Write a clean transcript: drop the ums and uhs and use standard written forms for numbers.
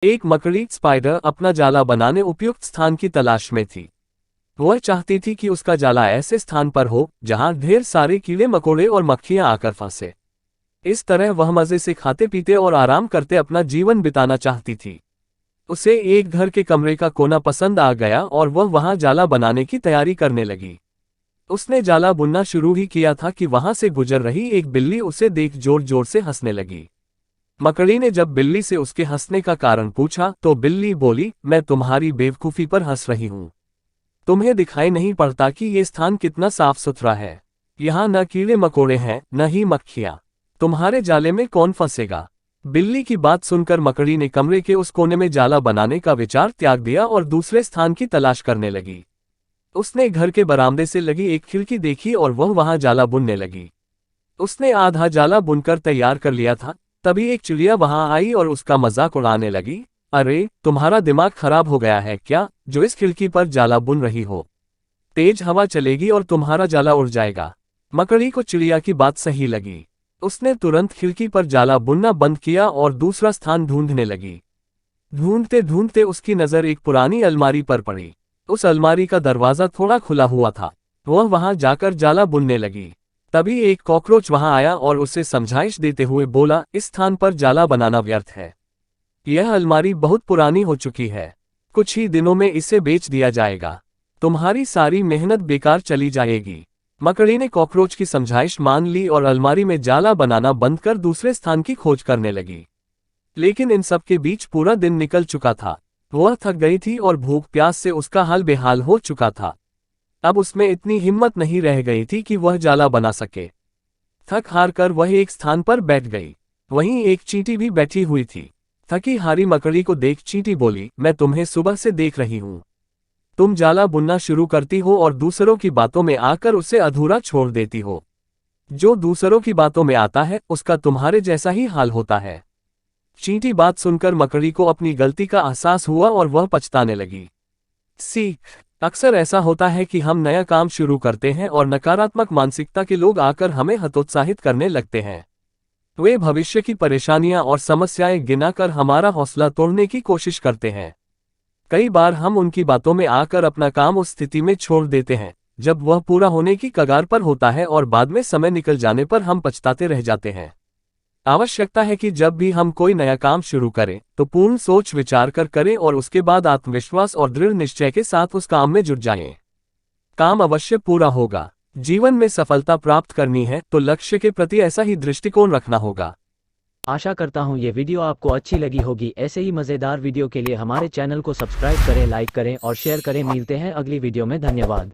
एक मकड़ी स्पाइडर अपना जाला बनाने उपयुक्त स्थान की तलाश में थी। वह चाहती थी कि उसका जाला ऐसे स्थान पर हो जहां ढेर सारे कीड़े मकोड़े और मक्खियां आकर फंसे। इस तरह वह मजे से खाते पीते और आराम करते अपना जीवन बिताना चाहती थी। उसे एक घर के कमरे का कोना पसंद आ गया और वह वहां जाला बनाने की तैयारी करने लगी। उसने जाला बुनना शुरू ही किया था कि वहां से गुजर रही एक बिल्ली उसे देख जोर जोर से हंसने लगी। मकड़ी ने जब बिल्ली से उसके हंसने का कारण पूछा तो बिल्ली बोली, मैं तुम्हारी बेवकूफी पर हंस रही हूं। तुम्हें दिखाई नहीं पड़ता कि ये स्थान कितना साफ सुथरा है? यहाँ न कीड़े मकोड़े हैं न ही मक्खियां। तुम्हारे जाले में कौन फंसेगा? बिल्ली की बात सुनकर मकड़ी ने कमरे के उस कोने में जाला बनाने का विचार त्याग दिया और दूसरे स्थान की तलाश करने लगी। उसने घर के बरामदे से लगी एक खिड़की देखी और वह वहां जाला बुनने लगी। उसने आधा जाला बुनकर तैयार कर लिया था, तभी एक चिड़िया वहां आई और उसका मजाक उड़ाने लगी। अरे, तुम्हारा दिमाग खराब हो गया है क्या, जो इस खिड़की पर जाला बुन रही हो? तेज हवा चलेगी और तुम्हारा जाला उड़ जाएगा। मकड़ी को चिड़िया की बात सही लगी। उसने तुरंत खिड़की पर जाला बुनना बंद किया और दूसरा स्थान ढूंढने लगी। ढूंढते ढूंढते उसकी नजर एक पुरानी अलमारी पर पड़ी। उस अलमारी का दरवाजा थोड़ा खुला हुआ था। वह वहां जाकर जाला बुनने लगी। तभी एक कॉकरोच वहां आया और उसे समझाइश देते हुए बोला, इस स्थान पर जाला बनाना व्यर्थ है। यह अलमारी बहुत पुरानी हो चुकी है। कुछ ही दिनों में इसे बेच दिया जाएगा। तुम्हारी सारी मेहनत बेकार चली जाएगी। मकड़ी ने कॉकरोच की समझाइश मान ली और अलमारी में जाला बनाना बंद कर दूसरे स्थान की खोज करने लगी। लेकिन इन सब के बीच पूरा दिन निकल चुका था। वह थक गई थी और भूख प्यास से उसका हाल बेहाल हो चुका था। अब उसमें इतनी हिम्मत नहीं रह गई थी कि वह जाला बना सके। थक हार कर वह एक स्थान पर बैठ गई। वहीं एक चींटी भी बैठी हुई थी। थकी हारी मकड़ी को देख चींटी बोली, मैं तुम्हें सुबह से देख रही हूं। तुम जाला बुनना शुरू करती हो और दूसरों की बातों में आकर उसे अधूरा छोड़ देती हो। जो दूसरों की बातों में आता है उसका तुम्हारे जैसा ही हाल होता है। चींटी बात सुनकर मकड़ी को अपनी गलती का एहसास हुआ और वह पछताने लगी। सीख: अक्सर ऐसा होता है कि हम नया काम शुरू करते हैं और नकारात्मक मानसिकता के लोग आकर हमें हतोत्साहित करने लगते हैं। वे भविष्य की परेशानियां और समस्याएं गिनाकर हमारा हौसला तोड़ने की कोशिश करते हैं। कई बार हम उनकी बातों में आकर अपना काम उस स्थिति में छोड़ देते हैं जब वह पूरा होने की कगार पर होता है और बाद में समय निकल जाने पर हम पछताते रह जाते हैं। आवश्यकता है कि जब भी हम कोई नया काम शुरू करें तो पूर्ण सोच विचार कर करें और उसके बाद आत्मविश्वास और दृढ़ निश्चय के साथ उस काम में जुट जाएं। काम अवश्य पूरा होगा। जीवन में सफलता प्राप्त करनी है तो लक्ष्य के प्रति ऐसा ही दृष्टिकोण रखना होगा। आशा करता हूँ ये वीडियो आपको अच्छी लगी होगी। ऐसे ही मज़ेदार वीडियो के लिए हमारे चैनल को सब्सक्राइब करें, लाइक करें और शेयर करें। मिलते हैं अगली वीडियो में। धन्यवाद।